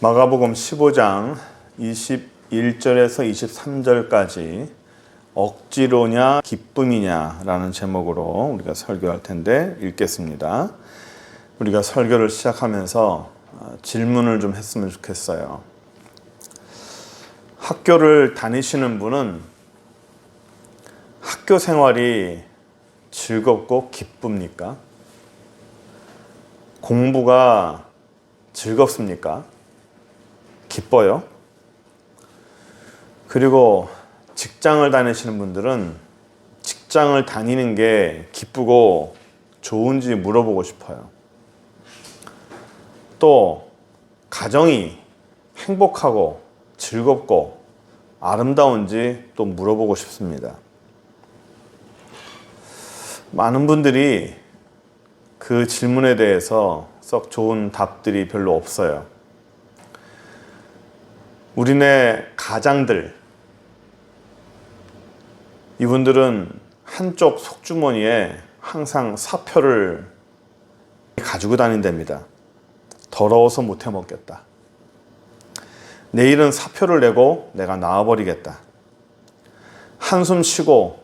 마가복음 15장 21절에서 23절까지 억지로냐 기쁨이냐 라는 제목으로 우리가 설교할 텐데 읽겠습니다. 우리가 설교를 시작하면서 질문을 좀 했으면 좋겠어요. 학교를 다니시는 분은 학교 생활이 즐겁고 기쁩니까? 공부가 즐겁습니까? 기뻐요? 그리고 직장을 다니시는 분들은 직장을 다니는 게 기쁘고 좋은지 물어보고 싶어요. 또 가정이 행복하고 즐겁고 아름다운지 또 물어보고 싶습니다. 많은 분들이 그 질문에 대해서 썩 좋은 답들이 별로 없어요. 우리네 가장들, 이분들은 한쪽 속주머니에 항상 사표를 가지고 다닌답니다. 더러워서 못 해먹겠다. 내일은 사표를 내고 내가 나와버리겠다. 한숨 쉬고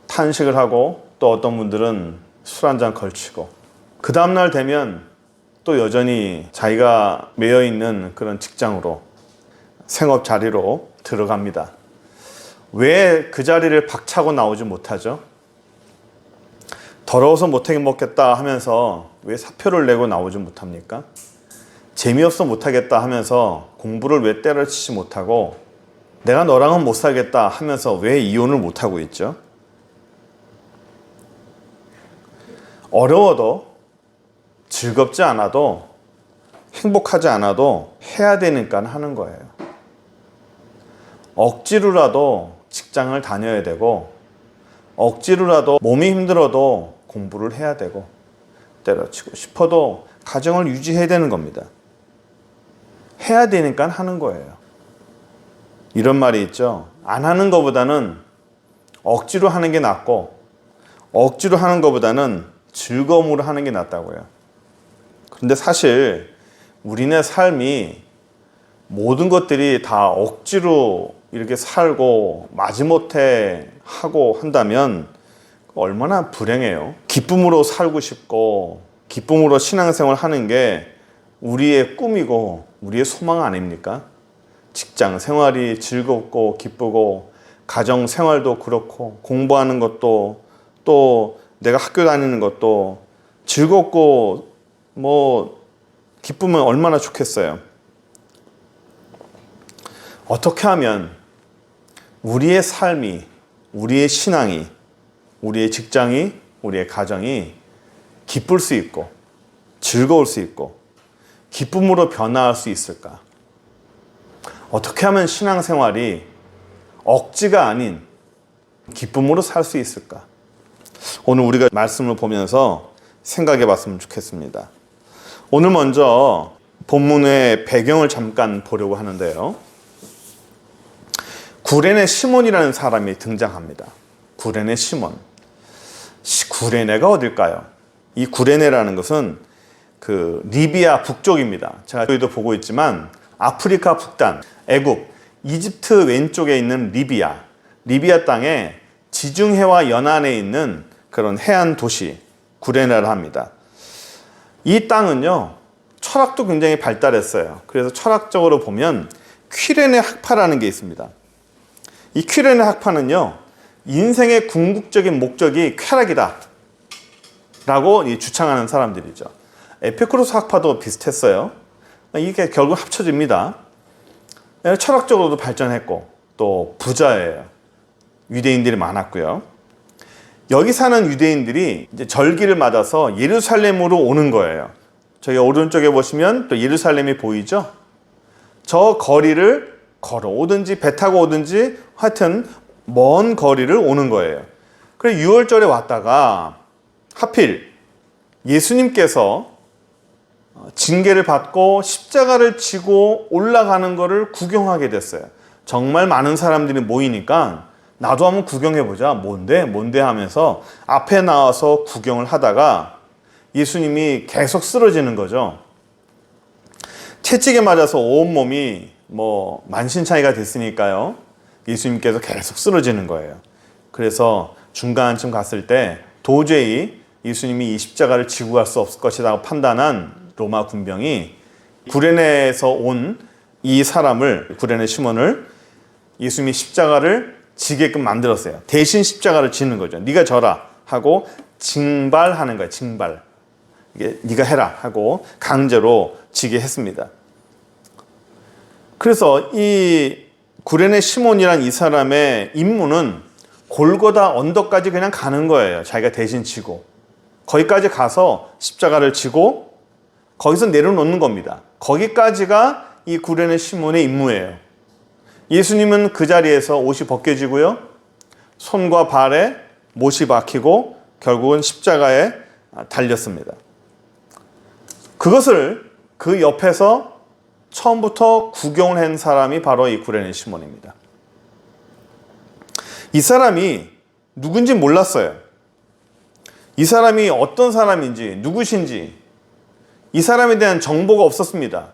탄식을 하고, 또 어떤 분들은 술 한잔 걸치고, 그 다음날 되면 또 여전히 자기가 매여있는 그런 직장으로, 생업 자리로 들어갑니다. 왜 그 자리를 박차고 나오지 못하죠? 더러워서 못하게 먹겠다 하면서 왜 사표를 내고 나오지 못합니까? 재미없어 못하겠다 하면서 공부를 왜 때려치지 못하고, 내가 너랑은 못 살겠다 하면서 왜 이혼을 못하고 있죠? 어려워도, 즐겁지 않아도, 행복하지 않아도 해야 되니까 하는 거예요. 억지로라도 직장을 다녀야 되고, 억지로라도 몸이 힘들어도 공부를 해야 되고, 때려치고 싶어도 가정을 유지해야 되는 겁니다. 해야 되니까 하는 거예요. 이런 말이 있죠. 안 하는 것보다는 억지로 하는 게 낫고, 억지로 하는 것보다는 즐거움으로 하는 게 낫다고요. 그런데 사실 우리네 삶이 모든 것들이 다 억지로 이렇게 살고 마지못해 하고 한다면 얼마나 불행해요. 기쁨으로 살고 싶고 기쁨으로 신앙생활 하는 게 우리의 꿈이고 우리의 소망 아닙니까? 직장 생활이 즐겁고 기쁘고 가정 생활도 그렇고 공부하는 것도 또 내가 학교 다니는 것도 즐겁고 기쁘면 얼마나 좋겠어요. 어떻게 하면 우리의 삶이, 우리의 신앙이, 우리의 직장이, 우리의 가정이 기쁠 수 있고 즐거울 수 있고 기쁨으로 변화할 수 있을까? 어떻게 하면 신앙생활이 억지가 아닌 기쁨으로 살 수 있을까? 오늘 우리가 말씀을 보면서 생각해 봤으면 좋겠습니다. 오늘 먼저 본문의 배경을 잠깐 보려고 하는데요. 구레네 시몬이라는 사람이 등장합니다. 구레네 시몬. 구레네가 어딜까요? 이 구레네라는 것은 그 리비아 북쪽입니다. 제가 저희도 보고 있지만 아프리카 북단, 애굽, 이집트 왼쪽에 있는 리비아 땅에 지중해와 연안에 있는 그런 해안 도시 구레네를 합니다. 이 땅은요, 철학도 굉장히 발달했어요. 그래서 철학적으로 보면 퀴레네 학파라는 게 있습니다. 이 퀴레네 학파는요, 인생의 궁극적인 목적이 쾌락이다 라고 주창하는 사람들이죠. 에피쿠로스 학파도 비슷했어요. 이게 결국 합쳐집니다. 철학적으로도 발전했고 또 부자예요. 유대인들이 많았고요. 여기 사는 유대인들이 이제 절기를 맞아서 예루살렘으로 오는 거예요. 저기 오른쪽에 보시면 또 예루살렘이 보이죠? 저 거리를 걸어오든지 배 타고 오든지 하여튼 먼 거리를 오는 거예요. 그래서 6월절에 왔다가 하필 예수님께서 징계를 받고 십자가를 지고 올라가는 것을 구경하게 됐어요. 정말 많은 사람들이 모이니까 나도 한번 구경해보자. 뭔데 하면서 앞에 나와서 구경을 하다가 예수님이 계속 쓰러지는 거죠. 채찍에 맞아서 온몸이 만신창이가 됐으니까요. 예수님께서 계속 쓰러지는 거예요. 그래서 중간쯤 갔을 때 도저히 예수님이 이 십자가를 지고 갈 수 없을 것이라고 판단한 로마 군병이 구레네에서 온 이 사람을, 구레네 시몬을 예수님이 십자가를 지게끔 만들었어요. 대신 십자가를 지는 거죠. 네가 져라 하고 징발하는 거예요. 징발. 이게 네가 해라 하고 강제로 지게 했습니다. 그래서 이 구레네 시몬이란 이 사람의 임무는 골고다 언덕까지 그냥 가는 거예요. 자기가 대신 지고. 거기까지 가서 십자가를 지고 거기서 내려놓는 겁니다. 거기까지가 이 구레네 시몬의 임무예요. 예수님은 그 자리에서 옷이 벗겨지고요. 손과 발에 못이 박히고 결국은 십자가에 달렸습니다. 그것을 그 옆에서 처음부터 구경을 한 사람이 바로 이 구레네 시몬입니다. 이 사람이 누군지 몰랐어요. 이 사람이 어떤 사람인지, 누구신지 이 사람에 대한 정보가 없었습니다.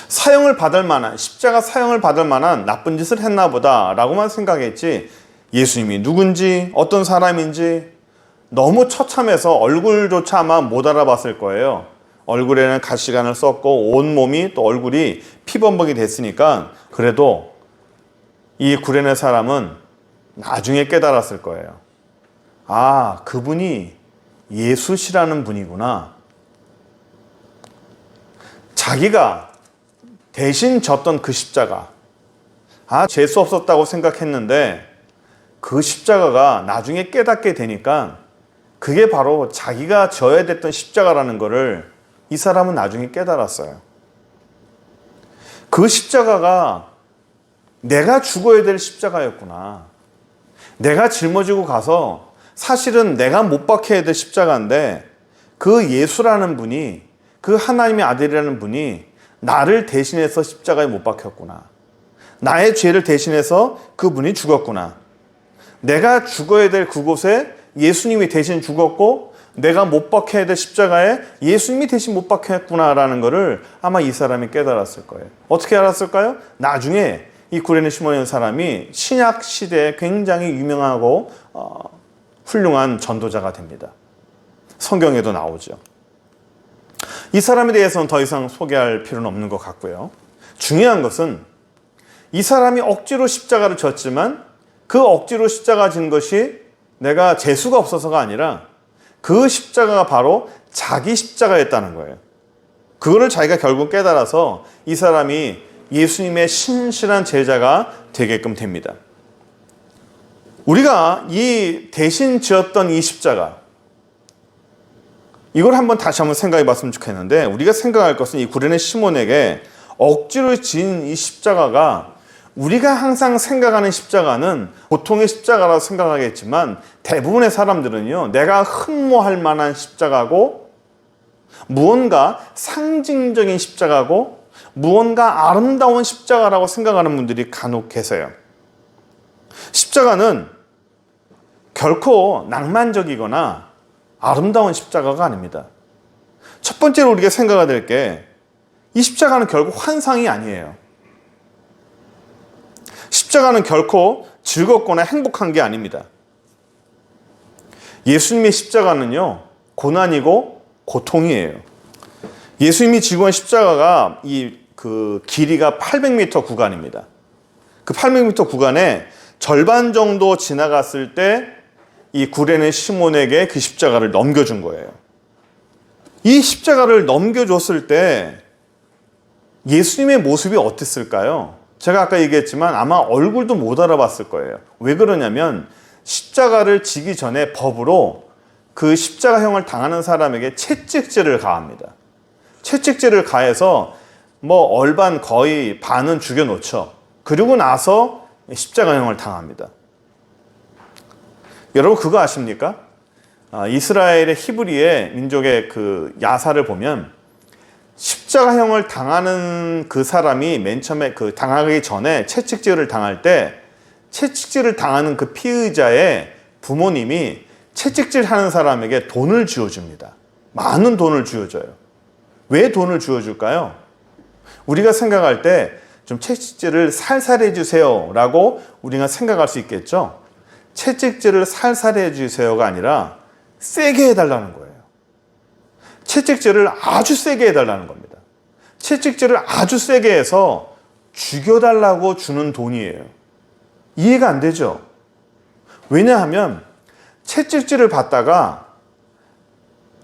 사형을 받을 만한, 십자가 사형을 받을 만한 나쁜 짓을 했나 보다 라고만 생각했지 예수님이 누군지 어떤 사람인지 너무 처참해서 얼굴조차 아마 못 알아봤을 거예요. 얼굴에는 가시관을 썼고 온몸이 또 얼굴이 피범벅이 됐으니까 그래도 이 구레네 사람은 나중에 깨달았을 거예요. 아, 그분이 예수시라는 분이구나. 자기가 대신 졌던 그 십자가, 재수 없었다고 생각했는데 그 십자가가 나중에 깨닫게 되니까 그게 바로 자기가 져야 됐던 십자가라는 것을 이 사람은 나중에 깨달았어요. 그 십자가가 내가 죽어야 될 십자가였구나. 내가 짊어지고 가서 사실은 내가 못 박혀야 될 십자가인데 그 예수라는 분이, 그 하나님의 아들이라는 분이 나를 대신해서 십자가에 못 박혔구나. 나의 죄를 대신해서 그분이 죽었구나. 내가 죽어야 될 그곳에 예수님이 대신 죽었고 내가 못 박혀야 될 십자가에 예수님이 대신 못 박혔구나라는 것을 아마 이 사람이 깨달았을 거예요. 어떻게 알았을까요? 나중에 이 구레네 시몬이라는 사람이 신약 시대에 굉장히 유명하고 훌륭한 전도자가 됩니다. 성경에도 나오죠. 이 사람에 대해서는 더 이상 소개할 필요는 없는 것 같고요. 중요한 것은 이 사람이 억지로 십자가를 졌지만 그 억지로 십자가 진 것이 내가 재수가 없어서가 아니라 그 십자가가 바로 자기 십자가였다는 거예요. 그거를 자기가 결국 깨달아서 이 사람이 예수님의 신실한 제자가 되게끔 됩니다. 우리가 이 대신 지었던 이 십자가, 이걸 다시 한번 생각해 봤으면 좋겠는데, 우리가 생각할 것은 이 구레네 시몬에게 억지로 지은 이 십자가가 우리가 항상 생각하는 십자가는 보통의 십자가라고 생각하겠지만 대부분의 사람들은요, 내가 흠모할 만한 십자가고 무언가 상징적인 십자가고 무언가 아름다운 십자가라고 생각하는 분들이 간혹 계세요. 십자가는 결코 낭만적이거나 아름다운 십자가가 아닙니다. 첫 번째로 우리가 생각해야 될 게 이 십자가는 결국 환상이 아니에요. 십자가는 결코 즐겁거나 행복한 게 아닙니다. 예수님의 십자가는요, 고난이고 고통이에요. 예수님이 지고 간 십자가가 그 길이가 800m 구간입니다. 그 800m 구간에 절반 정도 지나갔을 때 이 구레네 시몬에게 그 십자가를 넘겨준 거예요. 이 십자가를 넘겨줬을 때 예수님의 모습이 어땠을까요? 제가 아까 얘기했지만 아마 얼굴도 못 알아봤을 거예요. 왜 그러냐면 십자가를 지기 전에 법으로 그 십자가형을 당하는 사람에게 채찍질을 가합니다. 채찍질을 가해서 얼반 거의 반은 죽여놓죠. 그리고 나서 십자가형을 당합니다. 여러분 그거 아십니까? 이스라엘의 히브리의 민족의 그 야사를 보면 십자가형을 당하는 그 사람이 맨 처음에 당하기 전에 채찍질을 당할 때 채찍질을 당하는 그 피의자의 부모님이 채찍질 하는 사람에게 돈을 쥐어줍니다. 많은 돈을 쥐어줘요. 왜 돈을 주어줄까요? 우리가 생각할 때 좀 채찍질을 살살 해주세요 라고 우리가 생각할 수 있겠죠. 채찍질을 살살 해주세요가 아니라 세게 해달라는 거예요. 채찍질을 아주 세게 해달라는 겁니다. 채찍질을 아주 세게 해서 죽여달라고 주는 돈이에요. 이해가 안 되죠? 왜냐하면 채찍질을 받다가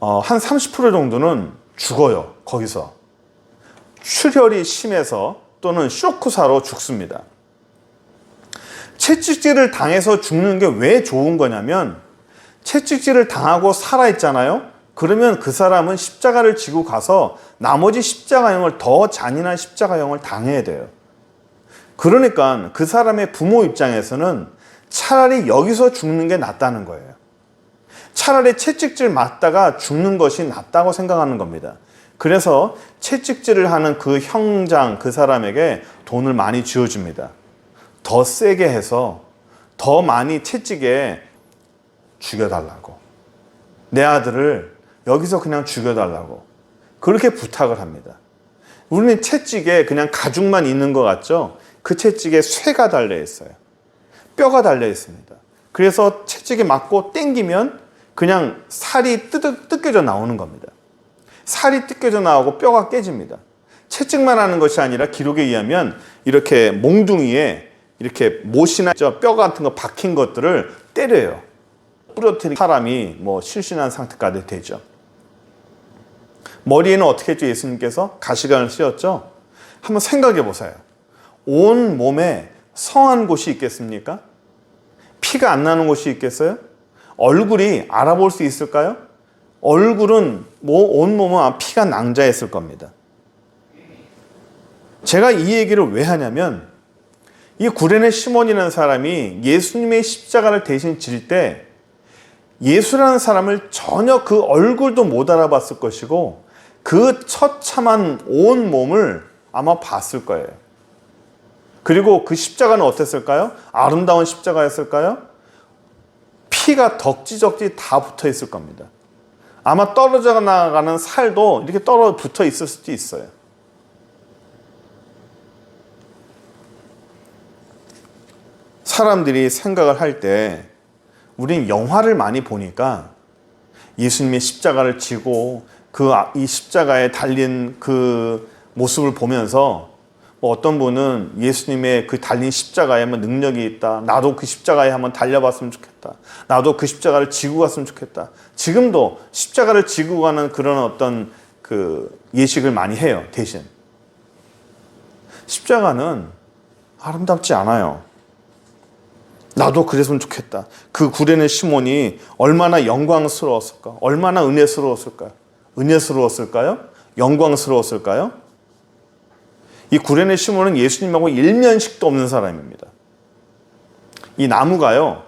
한 30% 정도는 죽어요. 거기서. 출혈이 심해서 또는 쇼크사로 죽습니다. 채찍질을 당해서 죽는 게 왜 좋은 거냐면 채찍질을 당하고 살아있잖아요. 그러면 그 사람은 십자가를 지고 가서 나머지 십자가형을 더 잔인한 십자가형을 당해야 돼요. 그러니까 그 사람의 부모 입장에서는 차라리 여기서 죽는 게 낫다는 거예요. 차라리 채찍질 맞다가 죽는 것이 낫다고 생각하는 겁니다. 그래서 채찍질을 하는 그 형장, 그 사람에게 돈을 많이 쥐어줍니다. 더 세게 해서 더 많이 채찍에 죽여달라고. 내 아들을 여기서 그냥 죽여달라고. 그렇게 부탁을 합니다. 우리는 채찍에 그냥 가죽만 있는 것 같죠? 그 채찍에 쇠가 달려 있어요. 뼈가 달려 있습니다. 그래서 채찍에 맞고 땡기면 그냥 살이 뜯겨져 나오는 겁니다. 살이 뜯겨져 나오고 뼈가 깨집니다. 채찍만 하는 것이 아니라 기록에 의하면 이렇게 몽둥이에 이렇게 못이나 뼈 같은 거 박힌 것들을 때려요. 부러뜨린 사람이 실신한 상태까지 되죠. 머리에는 어떻게 했죠? 예수님께서 가시관을 씌웠죠? 한번 생각해 보세요. 온 몸에 성한 곳이 있겠습니까? 피가 안 나는 곳이 있겠어요? 얼굴이 알아볼 수 있을까요? 얼굴은 온몸은 피가 낭자했을 겁니다. 제가 이 얘기를 왜 하냐면 이 구레네 시몬이라는 사람이 예수님의 십자가를 대신 질 때 예수라는 사람을 전혀 그 얼굴도 못 알아봤을 것이고 그 처참한 온 몸을 아마 봤을 거예요. 그리고 그 십자가는 어땠을까요? 아름다운 십자가였을까요? 피가 덕지덕지 다 붙어 있을 겁니다. 아마 떨어져 나가는 살도 이렇게 붙어 있을 수도 있어요. 사람들이 생각을 할 때 우린 영화를 많이 보니까 예수님의 십자가를 지고 이 십자가에 달린 그 모습을 보면서 어떤 분은 예수님의 그 달린 십자가에 한번 능력이 있다. 나도 그 십자가에 한번 달려봤으면 좋겠다. 나도 그 십자가를 지고 갔으면 좋겠다. 지금도 십자가를 지고 가는 그런 어떤 그 예식을 많이 해요. 대신 십자가는 아름답지 않아요. 나도 그랬으면 좋겠다. 그 구레네 시몬이 얼마나 영광스러웠을까? 얼마나 은혜스러웠을까요? 영광스러웠을까요? 이 구레네 시몬은 예수님하고 일면식도 없는 사람입니다. 이 나무가요,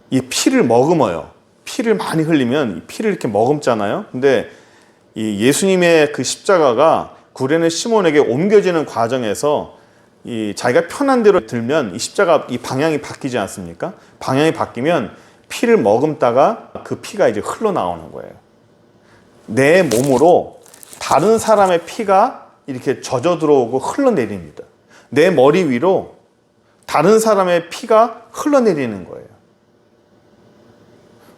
이 피를 머금어요. 피를 많이 흘리면 이 피를 이렇게 머금잖아요. 근데 이 예수님의 그 십자가가 구레네 시몬에게 옮겨지는 과정에서 이 자기가 편한 대로 들면 이 십자가 이 방향이 바뀌지 않습니까? 방향이 바뀌면 피를 머금다가 그 피가 이제 흘러나오는 거예요. 내 몸으로 다른 사람의 피가 이렇게 젖어 들어오고 흘러내립니다. 내 머리 위로 다른 사람의 피가 흘러내리는 거예요.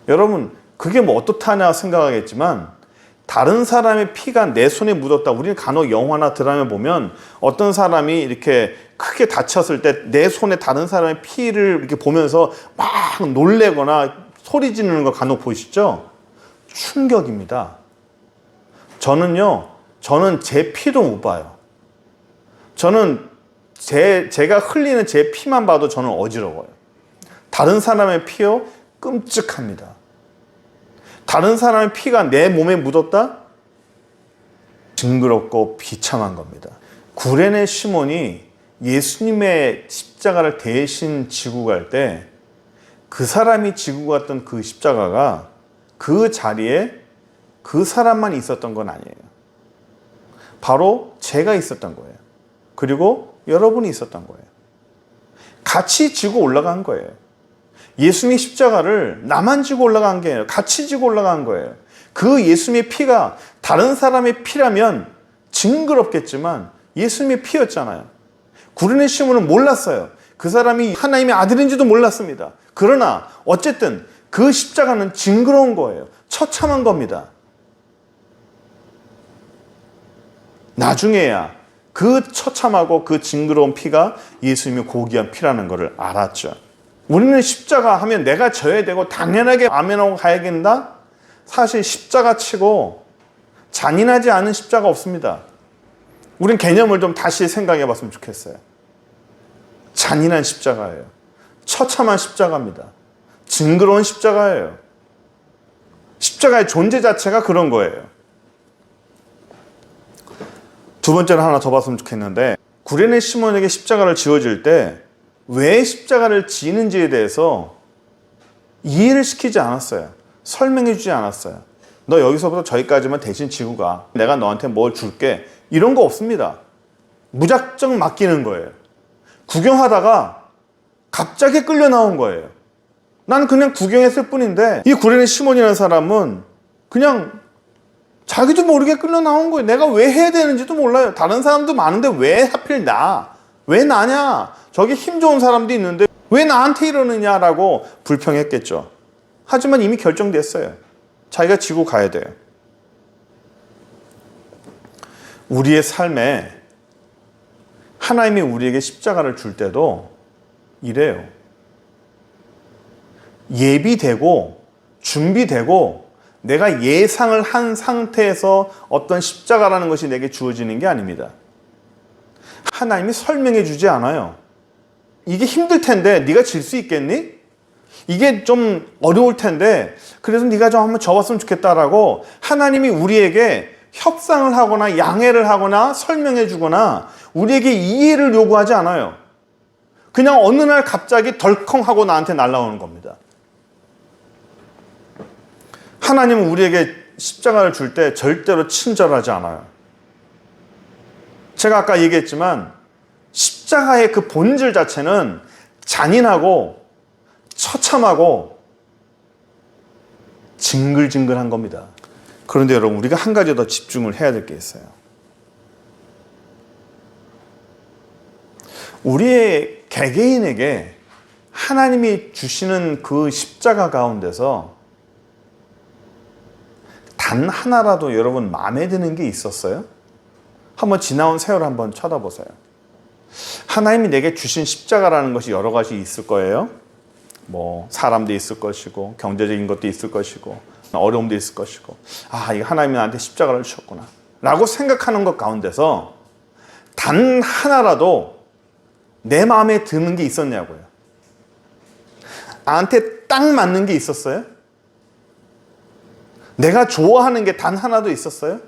여러분, 그게 어떻다냐 생각하겠지만 다른 사람의 피가 내 손에 묻었다. 우리는 간혹 영화나 드라마 보면 어떤 사람이 이렇게 크게 다쳤을 때 내 손에 다른 사람의 피를 이렇게 보면서 막 놀래거나 소리 지르는 거 간혹 보시죠? 충격입니다. 저는 제 피도 못 봐요. 저는 제가 흘리는 제 피만 봐도 저는 어지러워요. 다른 사람의 피요? 끔찍합니다. 다른 사람의 피가 내 몸에 묻었다? 징그럽고 비참한 겁니다. 구레네 시몬이 예수님의 십자가를 대신 지고 갈 때 그 사람이 지고 갔던 그 십자가가 그 자리에 그 사람만 있었던 건 아니에요. 바로 제가 있었던 거예요. 그리고 여러분이 있었던 거예요. 같이 지고 올라간 거예요. 예수님의 십자가를 나만 지고 올라간 게 아니라 같이 지고 올라간 거예요. 그 예수님의 피가 다른 사람의 피라면 징그럽겠지만 예수님의 피였잖아요. 구레네 시몬은 몰랐어요. 그 사람이 하나님의 아들인지도 몰랐습니다. 그러나 어쨌든 그 십자가는 징그러운 거예요. 처참한 겁니다. 나중에야 그 처참하고 그 징그러운 피가 예수님의 고귀한 피라는 것을 알았죠. 우리는 십자가 하면 내가 져야 되고 당연하게 아멘하고 가야 된다? 사실 십자가 치고 잔인하지 않은 십자가 없습니다. 우린 개념을 좀 다시 생각해 봤으면 좋겠어요. 잔인한 십자가예요. 처참한 십자가입니다. 징그러운 십자가예요. 십자가의 존재 자체가 그런 거예요. 두 번째로 하나 더 봤으면 좋겠는데, 구레네 시몬에게 십자가를 지어줄 때 왜 십자가를 지는지에 대해서 이해를 시키지 않았어요. 설명해 주지 않았어요. 너 여기서부터 저기까지만 대신 지고 가. 내가 너한테 뭘 줄게. 이런 거 없습니다. 무작정 맡기는 거예요. 구경하다가 갑자기 끌려 나온 거예요. 나는 그냥 구경했을 뿐인데 이 구레네 시몬이라는 사람은 그냥 자기도 모르게 끌려 나온 거예요. 내가 왜 해야 되는지도 몰라요. 다른 사람도 많은데 왜 하필 나? 왜 나냐? 저기 힘 좋은 사람도 있는데 왜 나한테 이러느냐라고 불평했겠죠. 하지만 이미 결정됐어요. 자기가 지고 가야 돼요. 우리의 삶에 하나님이 우리에게 십자가를 줄 때도 이래요. 예비되고 준비되고 내가 예상을 한 상태에서 어떤 십자가라는 것이 내게 주어지는 게 아닙니다. 하나님이 설명해 주지 않아요. 이게 힘들 텐데 네가 질 수 있겠니? 이게 좀 어려울 텐데 그래서 네가 좀 한번 접었으면 좋겠다라고 하나님이 우리에게 협상을 하거나 양해를 하거나 설명해 주거나 우리에게 이해를 요구하지 않아요. 그냥 어느 날 갑자기 덜컹하고 나한테 날아오는 겁니다. 하나님은 우리에게 십자가를 줄 때 절대로 친절하지 않아요. 제가 아까 얘기했지만 십자가의 그 본질 자체는 잔인하고 처참하고 징글징글한 겁니다. 그런데 여러분, 우리가 한 가지 더 집중을 해야 될 게 있어요. 우리의 개개인에게 하나님이 주시는 그 십자가 가운데서 단 하나라도 여러분 마음에 드는 게 있었어요? 한번 지나온 세월을 한번 쳐다보세요. 하나님이 내게 주신 십자가라는 것이 여러 가지 있을 거예요. 뭐 사람도 있을 것이고 경제적인 것도 있을 것이고 어려움도 있을 것이고, 아, 이거 하나님이 나한테 십자가를 주셨구나 라고 생각하는 것 가운데서 단 하나라도 내 마음에 드는 게 있었냐고요. 나한테 딱 맞는 게 있었어요? 내가 좋아하는 게 단 하나도 있었어요?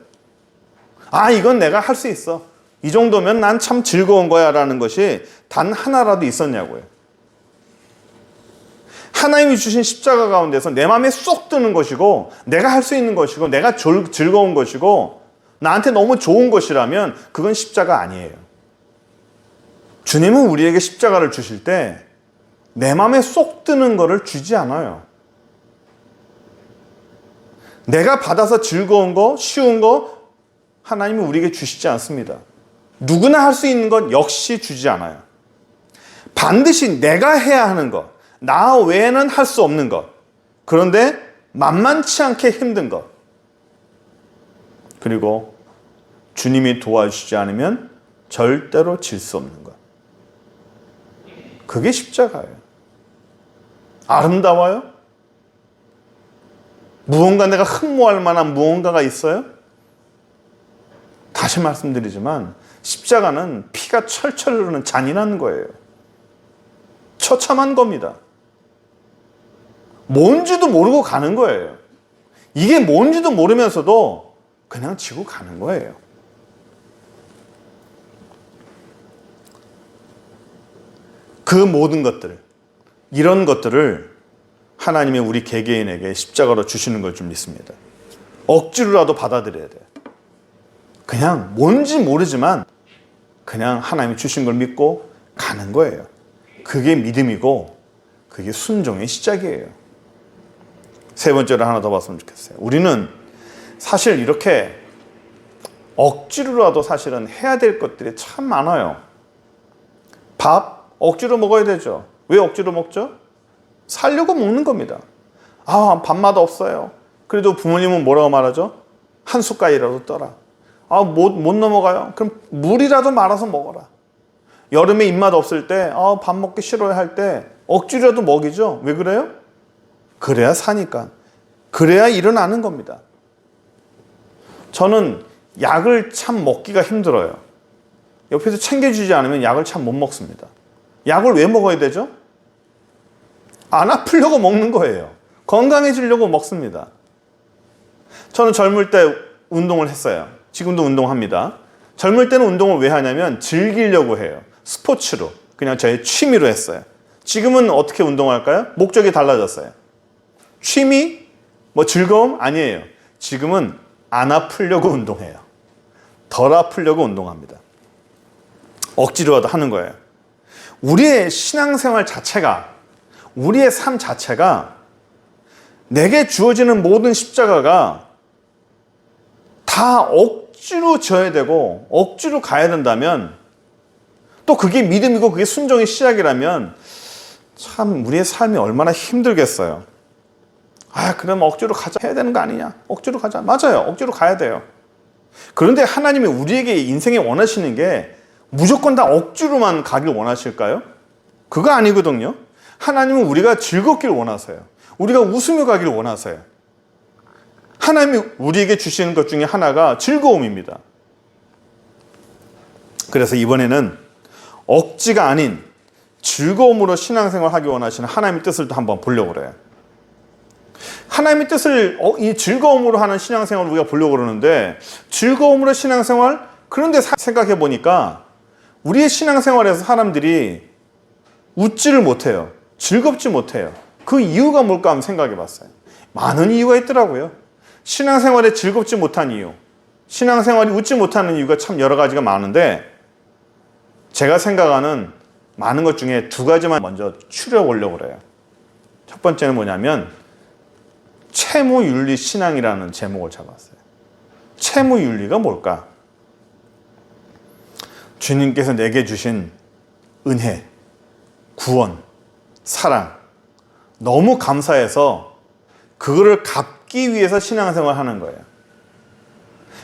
아, 이건 내가 할 수 있어. 이 정도면 난 참 즐거운 거야 라는 것이 단 하나라도 있었냐고요. 하나님이 주신 십자가 가운데서 내 마음에 쏙 드는 것이고 내가 할 수 있는 것이고 내가 즐거운 것이고 나한테 너무 좋은 것이라면 그건 십자가 아니에요. 주님은 우리에게 십자가를 주실 때 내 마음에 쏙 드는 거를 주지 않아요. 내가 받아서 즐거운 거, 쉬운 거 하나님은 우리에게 주시지 않습니다. 누구나 할 수 있는 것 역시 주지 않아요. 반드시 내가 해야 하는 것, 나 외에는 할 수 없는 것, 그런데 만만치 않게 힘든 것, 그리고 주님이 도와주지 않으면 절대로 질 수 없는 것. 그게 십자가예요. 아름다워요? 무언가 내가 흠모할 만한 무언가가 있어요? 다시 말씀드리지만 십자가는 피가 철철 흐르는 잔인한 거예요. 처참한 겁니다. 뭔지도 모르고 가는 거예요. 이게 뭔지도 모르면서도 그냥 지고 가는 거예요. 그 모든 것들, 이런 것들을 하나님이 우리 개개인에게 십자가로 주시는 걸 좀 믿습니다. 억지로라도 받아들여야 돼요. 그냥 뭔지 모르지만 그냥 하나님이 주신 걸 믿고 가는 거예요. 그게 믿음이고 그게 순종의 시작이에요. 세 번째로 하나 더 봤으면 좋겠어요. 우리는 사실 이렇게 억지로라도 사실은 해야 될 것들이 참 많아요. 밥 억지로 먹어야 되죠. 왜 억지로 먹죠? 살려고 먹는 겁니다. 아, 밥맛 없어요. 그래도 부모님은 뭐라고 말하죠? 한 숟갈이라도 떠라. 아, 못 넘어가요. 그럼 물이라도 말아서 먹어라. 여름에 입맛 없을 때, 아, 밥 먹기 싫어요 할 때 억지로라도 먹이죠. 왜 그래요? 그래야 사니까. 그래야 일어나는 겁니다. 저는 약을 참 먹기가 힘들어요. 옆에서 챙겨주지 않으면 약을 참 못 먹습니다. 약을 왜 먹어야 되죠? 안 아프려고 먹는 거예요. 건강해지려고 먹습니다. 저는 젊을 때 운동을 했어요. 지금도 운동합니다. 젊을 때는 운동을 왜 하냐면 즐기려고 해요. 스포츠로. 그냥 저의 취미로 했어요. 지금은 어떻게 운동할까요? 목적이 달라졌어요. 취미? 뭐 즐거움? 아니에요. 지금은 안 아프려고 운동해요. 덜 아프려고 운동합니다. 억지로라도 하는 거예요. 우리의 신앙생활 자체가, 우리의 삶 자체가 내게 주어지는 모든 십자가가 다 억지로 져야 되고 억지로 가야 된다면, 또 그게 믿음이고 그게 순종의 시작이라면 참 우리의 삶이 얼마나 힘들겠어요. 아, 그럼 억지로 가자 해야 되는 거 아니냐? 억지로 가자. 맞아요. 억지로 가야 돼요. 그런데 하나님이 우리에게 인생에 원하시는 게 무조건 다 억지로만 가길 원하실까요? 그거 아니거든요. 하나님은 우리가 즐겁길 원하세요. 우리가 웃으며 가길 원하세요. 하나님이 우리에게 주시는 것 중에 하나가 즐거움입니다. 그래서 이번에는 억지가 아닌 즐거움으로 신앙생활 하기 원하시는 하나님의 뜻을 또 한번 보려고 그래요. 하나님의 뜻을 이 즐거움으로 하는 신앙생활을 우리가 보려고 그러는데, 즐거움으로 신앙생활? 그런데 생각해 보니까 우리의 신앙생활에서 사람들이 웃지를 못해요. 즐겁지 못해요. 그 이유가 뭘까 한번 생각해 봤어요. 많은 이유가 있더라고요. 신앙생활에 즐겁지 못한 이유, 신앙생활이 웃지 못하는 이유가 참 여러 가지가 많은데, 제가 생각하는 많은 것 중에 두 가지만 먼저 추려보려고 그래요. 첫 번째는 뭐냐면 채무윤리 신앙이라는 제목을 잡았어요. 채무윤리가 뭘까? 주님께서 내게 주신 은혜, 구원, 사랑, 너무 감사해서 그거를 갚기 위해서 신앙생활을 하는 거예요.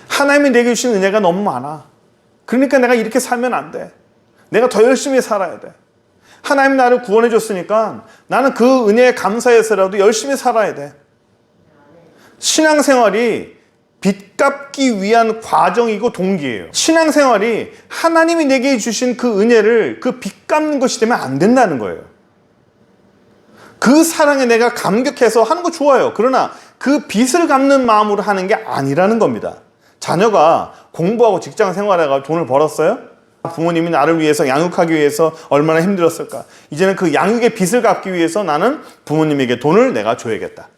하나님이 내게 주신 은혜가 너무 많아. 그러니까 내가 이렇게 살면 안 돼. 내가 더 열심히 살아야 돼. 하나님 나를 구원해 줬으니까 나는 그 은혜에 감사해서라도 열심히 살아야 돼. 신앙생활이 빚 갚기 위한 과정이고 동기예요. 신앙생활이 하나님이 내게 주신 그 은혜를 그 빚 갚는 것이 되면 안 된다는 거예요. 그 사랑에 내가 감격해서 하는 거 좋아요. 그러나 그 빚을 갚는 마음으로 하는 게 아니라는 겁니다. 자녀가 공부하고 직장 생활해가 돈을 벌었어요? 부모님이 나를 위해서 양육하기 위해서 얼마나 힘들었을까? 이제는 그 양육의 빚을 갚기 위해서 나는 부모님에게 돈을 내가 줘야겠다.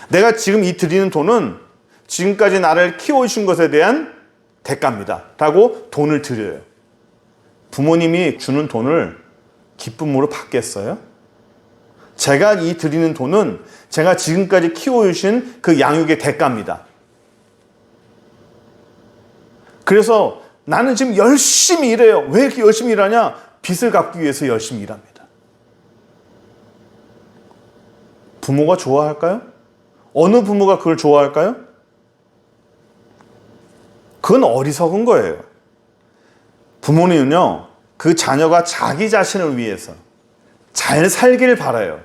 내가 지금 이 드리는 돈은 지금까지 나를 키워주신 것에 대한 대가입니다 라고 돈을 드려요. 부모님이 주는 돈을 기쁨으로 받겠어요? 제가 이 드리는 돈은 제가 지금까지 키워주신 그 양육의 대가입니다. 그래서 나는 지금 열심히 일해요. 왜 이렇게 열심히 일하냐? 빚을 갚기 위해서 열심히 일합니다. 부모가 좋아할까요? 어느 부모가 그걸 좋아할까요? 그건 어리석은 거예요. 부모님은요, 그 자녀가 자기 자신을 위해서 잘 살길 바라요.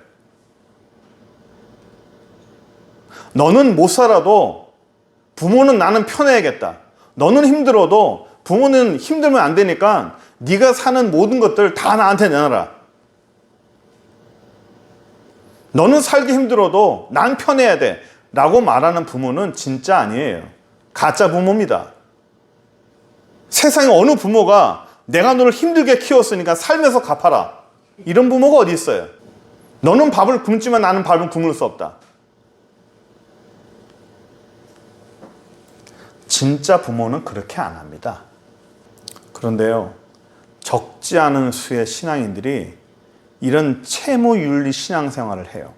너는 못 살아도 부모는 나는 편해야겠다. 너는 힘들어도 부모는 힘들면 안 되니까 네가 사는 모든 것들 다 나한테 내놔라. 너는 살기 힘들어도 난 편해야 돼 라고 말하는 부모는 진짜 아니에요. 가짜 부모입니다. 세상에 어느 부모가 내가 너를 힘들게 키웠으니까 살면서 갚아라, 이런 부모가 어디 있어요? 너는 밥을 굶지만 나는 밥을 굶을 수 없다. 진짜 부모는 그렇게 안 합니다. 그런데요, 적지 않은 수의 신앙인들이 이런 채무윤리 신앙생활을 해요.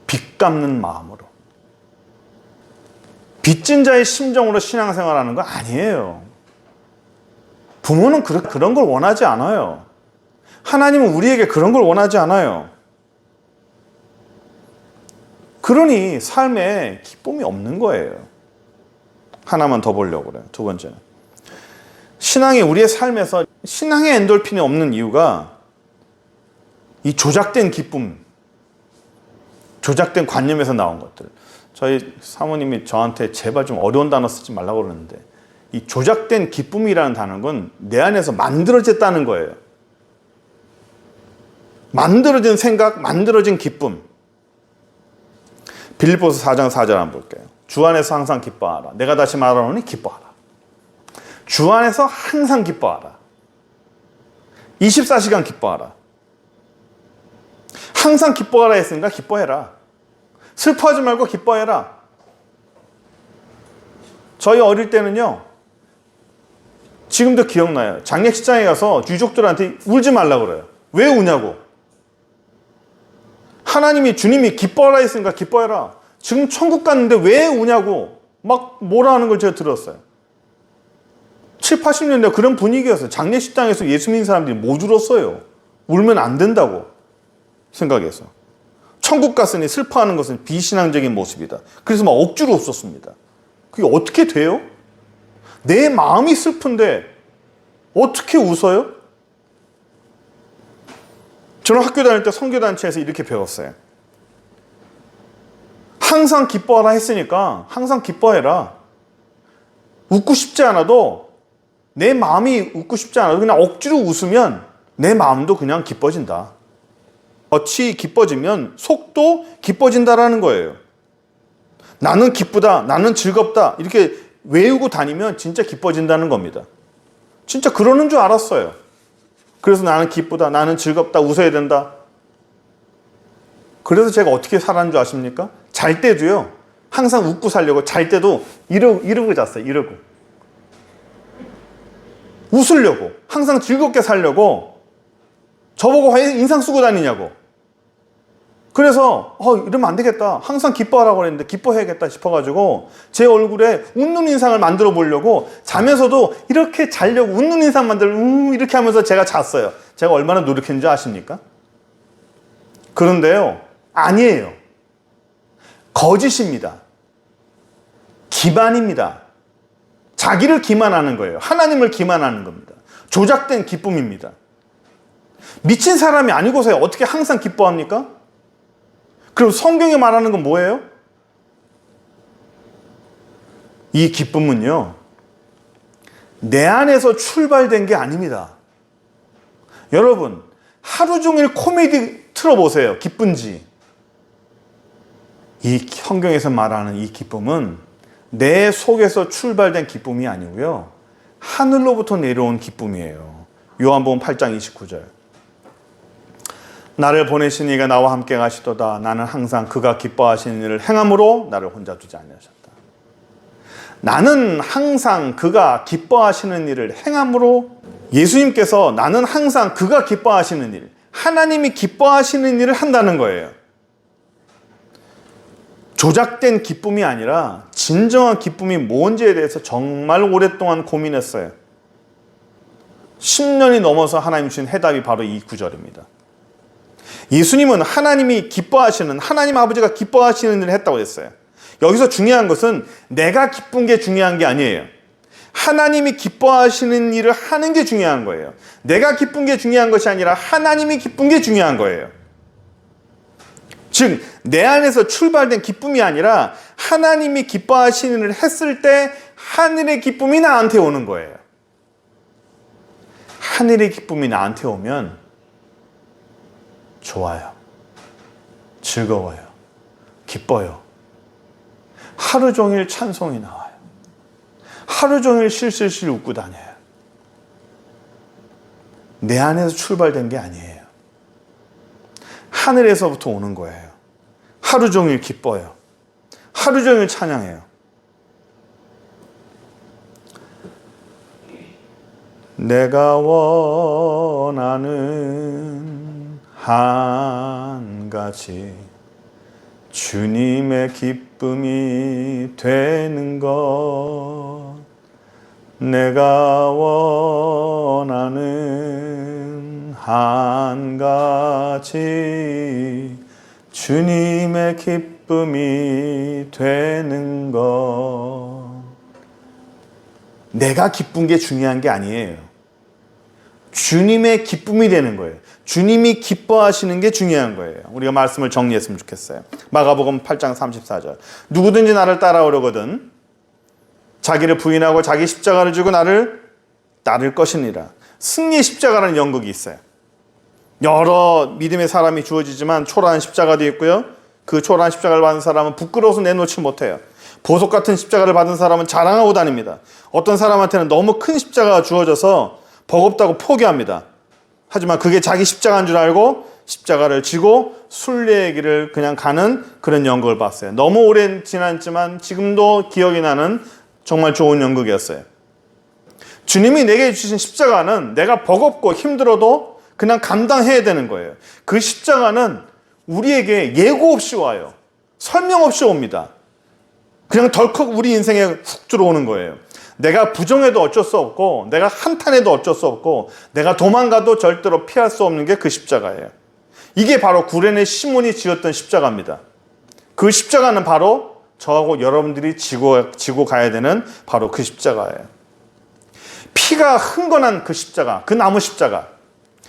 빚 갚는 마음으로. 빚진 자의 심정으로 신앙생활하는 거 아니에요. 부모는 그런 걸 원하지 않아요. 하나님은 우리에게 그런 걸 원하지 않아요. 그러니 삶에 기쁨이 없는 거예요. 하나만 더 보려고 그래요. 두 번째는, 신앙이 우리의 삶에서 신앙의 엔돌핀이 없는 이유가 이 조작된 기쁨, 조작된 관념에서 나온 것들. 저희 사모님이 저한테 제발 좀 어려운 단어 쓰지 말라고 그러는데, 이 조작된 기쁨이라는 단어는 내 안에서 만들어졌다는 거예요. 만들어진 생각, 만들어진 기쁨. 빌립보서 4장 4절 한번 볼게요. 주 안에서 항상 기뻐하라. 내가 다시 말하노니 기뻐하라. 주 안에서 항상 기뻐하라. 24시간 기뻐하라. 항상 기뻐하라 했으니까 기뻐해라. 슬퍼하지 말고 기뻐해라. 저희 어릴 때는요, 지금도 기억나요. 장례식장에 가서 유족들한테 울지 말라고 그래요. 왜 우냐고. 하나님이, 주님이 기뻐하라 했으니까 기뻐해라. 지금 천국 갔는데 왜 우냐고 막 뭐라 하는 걸 제가 들었어요. 7, 80년대 그런 분위기였어요. 장례식장에서 예수 믿는 사람들이 못 울었어요. 울면 안 된다고 생각해서. 천국 갔으니 슬퍼하는 것은 비신앙적인 모습이다. 그래서 막 억지로 웃었습니다. 그게 어떻게 돼요? 내 마음이 슬픈데 어떻게 웃어요? 저는 학교 다닐 때 선교단체에서 이렇게 배웠어요. 항상 기뻐하라 했으니까 항상 기뻐해라. 웃고 싶지 않아도, 내 마음이 웃고 싶지 않아도 그냥 억지로 웃으면 내 마음도 그냥 기뻐진다. 겉이 기뻐지면 속도 기뻐진다라는 거예요. 나는 기쁘다, 나는 즐겁다 이렇게 외우고 다니면 진짜 기뻐진다는 겁니다. 진짜 그러는 줄 알았어요. 그래서 나는 기쁘다, 나는 즐겁다, 웃어야 된다. 그래서 제가 어떻게 살았는 줄 아십니까? 잘 때도요, 항상 웃고 살려고, 잘 때도 이러고 잤어요. 이러고. 웃으려고, 항상 즐겁게 살려고. 저보고 왜 인상 쓰고 다니냐고. 그래서 이러면 안 되겠다, 항상 기뻐하라고 그랬는데 기뻐해야겠다 싶어가지고 제 얼굴에 웃는 인상을 만들어 보려고 자면서도 이렇게 자려고 웃는 인상 만들고 이렇게 하면서 제가 잤어요. 제가 얼마나 노력했는지 아십니까? 그런데요, 아니에요. 거짓입니다. 기만입니다. 자기를 기만하는 거예요. 하나님을 기만하는 겁니다. 조작된 기쁨입니다. 미친 사람이 아니고서야 어떻게 항상 기뻐합니까? 그럼 성경이 말하는 건 뭐예요? 이 기쁨은요, 내 안에서 출발된 게 아닙니다. 여러분, 하루 종일 코미디 틀어보세요. 기쁜지. 이 성경에서 말하는 이 기쁨은 내 속에서 출발된 기쁨이 아니고요, 하늘로부터 내려온 기쁨이에요. 요한복음 8장 29절. 나를 보내신 이가 나와 함께 가시도다. 나는 항상 그가 기뻐하시는 일을 행함으로 나를 혼자 두지 아니하셨다. 나는 항상 그가 기뻐하시는 일을 행함으로, 예수님께서 나는 항상 그가 기뻐하시는 일, 하나님이 기뻐하시는 일을 한다는 거예요. 조작된 기쁨이 아니라 진정한 기쁨이 뭔지에 대해서 정말 오랫동안 고민했어요. 10년이 넘어서 하나님 주신 해답이 바로 이 구절입니다. 예수님은 하나님이 기뻐하시는, 하나님 아버지가 기뻐하시는 일을 했다고 했어요. 여기서 중요한 것은 내가 기쁜 게 중요한 게 아니에요. 하나님이 기뻐하시는 일을 하는 게 중요한 거예요. 내가 기쁜 게 중요한 것이 아니라 하나님이 기쁜 게 중요한 거예요. 즉, 내 안에서 출발된 기쁨이 아니라 하나님이 기뻐하시는 일을 했을 때 하늘의 기쁨이 나한테 오는 거예요. 하늘의 기쁨이 나한테 오면 좋아요. 즐거워요. 기뻐요. 하루 종일 찬송이 나와요. 하루 종일 실실실 웃고 다녀요. 내 안에서 출발된 게 아니에요. 하늘에서부터 오는 거예요. 하루 종일 기뻐요. 하루 종일 찬양해요. 내가 원하는 한 가지, 주님의 기쁨 기쁨이 되는 것 내가 원하는 한 가지 주님의 기쁨이 되는 것. 내가 기쁜 게 중요한 게 아니에요. 주님의 기쁨이 되는 거예요. 주님이 기뻐하시는 게 중요한 거예요. 우리가 말씀을 정리했으면 좋겠어요. 마가복음 8장 34절. 누구든지 나를 따라오려거든 자기를 부인하고 자기 십자가를 지고 나를 따를 것이니라. 승리의 십자가라는 연극이 있어요. 여러 믿음의 사람이 주어지지만 초라한 십자가도 있고요. 그 초라한 십자가를 받은 사람은 부끄러워서 내놓지 못해요. 보석 같은 십자가를 받은 사람은 자랑하고 다닙니다. 어떤 사람한테는 너무 큰 십자가가 주어져서 버겁다고 포기합니다. 하지만 그게 자기 십자가인 줄 알고 십자가를 지고 순례의 길을 그냥 가는 그런 연극을 봤어요. 너무 오래 지났지만 지금도 기억이 나는 정말 좋은 연극이었어요. 주님이 내게 주신 십자가는 내가 버겁고 힘들어도 그냥 감당해야 되는 거예요. 그 십자가는 우리에게 예고 없이 와요. 설명 없이 옵니다. 그냥 덜컥 우리 인생에 훅 들어오는 거예요. 내가 부정해도 어쩔 수 없고 내가 한탄해도 어쩔 수 없고 내가 도망가도 절대로 피할 수 없는 게 그 십자가예요. 이게 바로 구레네 시몬이 지었던 십자가입니다. 그 십자가는 바로 저하고 여러분들이 지고 가야 되는 바로 그 십자가예요. 피가 흥건한 그 십자가, 그 나무 십자가.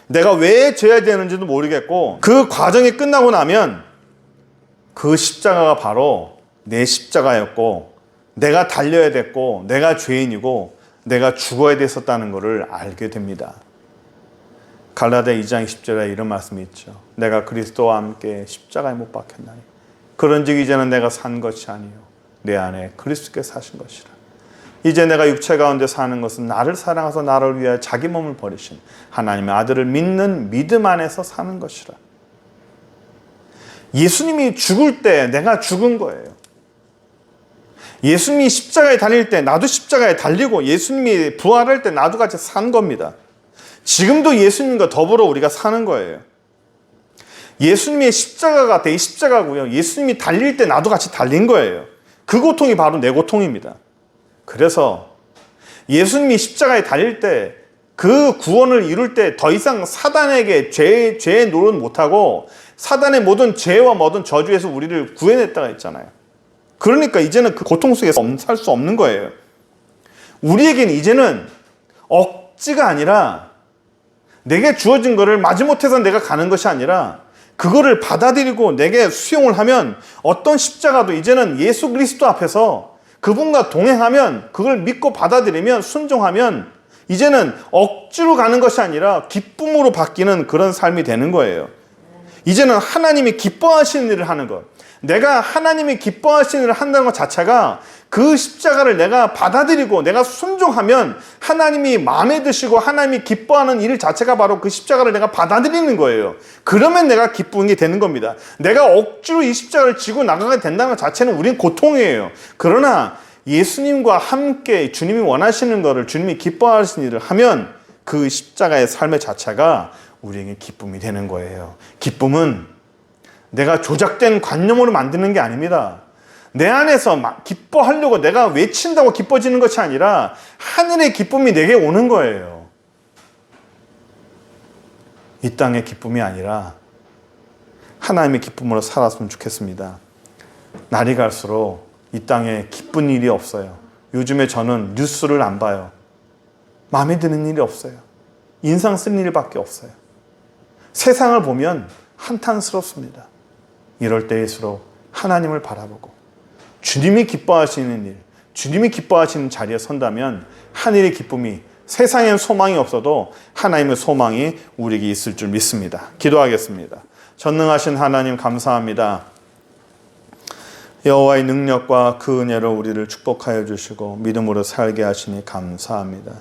내가 왜 져야 되는지도 모르겠고 그 과정이 끝나고 나면 그 십자가가 바로 내 십자가였고 내가 달려야 됐고 내가 죄인이고 내가 죽어야 됐었다는 것을 알게 됩니다. 갈라디아 2장 20절에 이런 말씀이 있죠. 내가 그리스도와 함께 십자가에 못 박혔나니 그런즉 이제는 내가 산 것이 아니요 내 안에 그리스도께서 사신 것이라. 이제 내가 육체 가운데 사는 것은 나를 사랑하사 나를 위하여 자기 몸을 버리신 하나님의 아들을 믿는 믿음 안에서 사는 것이라. 예수님이 죽을 때 내가 죽은 거예요. 예수님이 십자가에 달릴 때 나도 십자가에 달리고 예수님이 부활할 때 나도 같이 산 겁니다. 지금도 예수님과 더불어 우리가 사는 거예요. 예수님의 십자가가 내 십자가고요. 예수님이 달릴 때 나도 같이 달린 거예요. 그 고통이 바로 내 고통입니다. 그래서 예수님이 십자가에 달릴 때 그 구원을 이룰 때 더 이상 사단에게 죄의 노릇 못하고 사단의 모든 죄와 모든 저주에서 우리를 구해냈다가 있잖아요. 그러니까 이제는 그 고통 속에서 살 수 없는 거예요. 우리에게는 이제는 억지가 아니라 내게 주어진 거를 마지못해서 내가 가는 것이 아니라 그거를 받아들이고 내게 수용을 하면 어떤 십자가도 이제는 예수 그리스도 앞에서 그분과 동행하면 그걸 믿고 받아들이면 순종하면 이제는 억지로 가는 것이 아니라 기쁨으로 바뀌는 그런 삶이 되는 거예요. 이제는 하나님이 기뻐하시는 일을 하는 것. 내가 하나님이 기뻐하시는 일을 한다는 것 자체가 그 십자가를 내가 받아들이고 내가 순종하면 하나님이 마음에 드시고 하나님이 기뻐하는 일 자체가 바로 그 십자가를 내가 받아들이는 거예요. 그러면 내가 기쁨이 되는 겁니다. 내가 억지로 이 십자가를 지고 나가게 된다는 것 자체는 우린 고통이에요. 그러나 예수님과 함께 주님이 원하시는 것을 주님이 기뻐하시는 일을 하면 그 십자가의 삶의 자체가 우리에게 기쁨이 되는 거예요. 기쁨은 내가 조작된 관념으로 만드는 게 아닙니다. 내 안에서 기뻐하려고 내가 외친다고 기뻐지는 것이 아니라 하늘의 기쁨이 내게 오는 거예요. 이 땅의 기쁨이 아니라 하나님의 기쁨으로 살았으면 좋겠습니다. 날이 갈수록 이 땅에 기쁜 일이 없어요. 요즘에 저는 뉴스를 안 봐요. 마음에 드는 일이 없어요. 인상 쓰는 일밖에 없어요. 세상을 보면 한탄스럽습니다. 이럴 때일수록 하나님을 바라보고 주님이 기뻐하시는 일, 주님이 기뻐하시는 자리에 선다면 하늘의 기쁨이 세상엔 소망이 없어도 하나님의 소망이 우리에게 있을 줄 믿습니다. 기도하겠습니다. 전능하신 하나님 감사합니다. 여호와의 능력과 그 은혜로 우리를 축복하여 주시고 믿음으로 살게 하시니 감사합니다.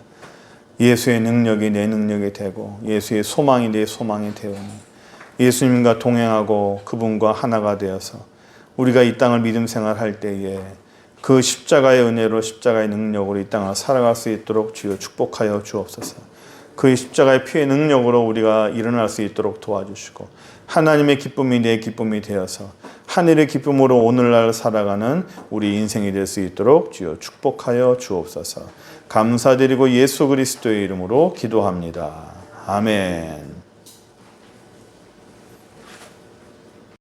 예수의 능력이 내 능력이 되고 예수의 소망이 내 소망이 되오니 예수님과 동행하고 그분과 하나가 되어서 우리가 이 땅을 믿음 생활할 때에 그 십자가의 은혜로 십자가의 능력으로 이 땅을 살아갈 수 있도록 주여 축복하여 주옵소서. 그의 십자가의 피의 능력으로 우리가 일어날 수 있도록 도와주시고 하나님의 기쁨이 내 기쁨이 되어서 하늘의 기쁨으로 오늘날 살아가는 우리 인생이 될 수 있도록 주여 축복하여 주옵소서. 감사드리고 예수 그리스도의 이름으로 기도합니다. 아멘.